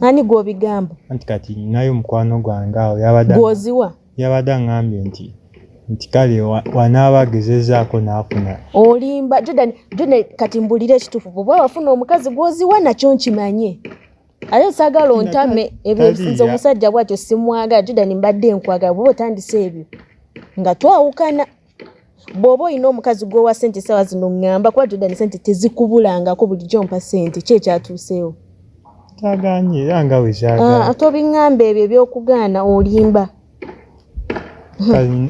Ani gw'obigamba? Anti kati nayo mukwano gwange awo yabadde. Gwoziwa? Yabadde ngambye nti kale wanaabagezezzaako n'afuna. Olimba Jordan kati mbulira ekituufu bw'oba wafuna omukazi gwoziwa nakyo nkimanye. Ayo saagala ontame ebintu omusajja bw'atyo simwagala Jordan mbadde nkwagala bw'oba otandise ebyo nga twawukana. Bw'oba olina omukazi gw'owa ssente ssaawa zino ŋŋamba kuba Jordan ssente tezikubulangako bulijjo mpa ssente ki ekyatuuseewo. Tagaanye era nga bwe kyagala. Ate obiŋŋamba ebyo ebyokugaana olimba.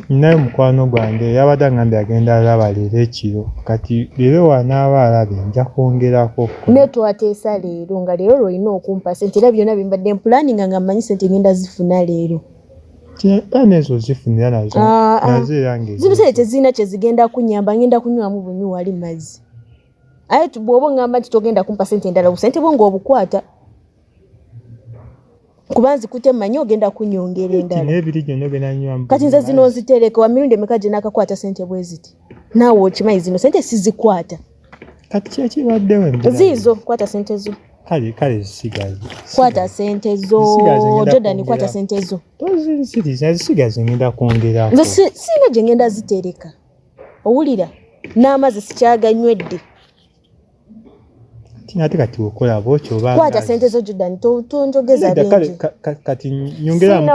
Ninayo mukwano gwange yabadde ngambye agenda alaba leero ekiro kati leero wanaaba alabye nja kwongerako. Ne twateesa leero nga leero lwolina okumpa ssente era byonna bimbadde mpulaninga nga mmanyi ssente ngenda zifuna leero. Nezo zifunira nazo erange zibisere tezirina kye zigenda kunnyamba ngenda kunywamu bunywi wali mazzi. Aye bw'oba ngamba nti togenda kumpa ssente endala busente bwo ng'obukwata. Kuba nzikutte mmanyi ogenda kunyongera endala. Kati nze zino nzitereka wa mirundi emeka gye naakakwata ssente bwe ziti. Naawe okimanyi zino ssente sizikwata. Kati kyekibaddewo ziizo kwata ssente zo. Kale zisigaze. Kwata ssente zo. Jordan kwata ssente zo. Zisigaze ngenda kwongerako. Nze singa gye ngenda zitereka. Owulira? N'amazzi sikyaganywedde. Ate kati okola bw'otyo oba kwata ssente zo Jordan tonjogeza bingi. Kati nyongera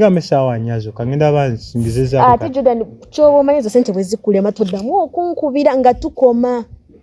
mesaawa nyazo kangenda bansingizezaako. Ate Jordan ky'oba omanyi ezo ssente bwe zikulema toddamu okunkubira nga tukoma.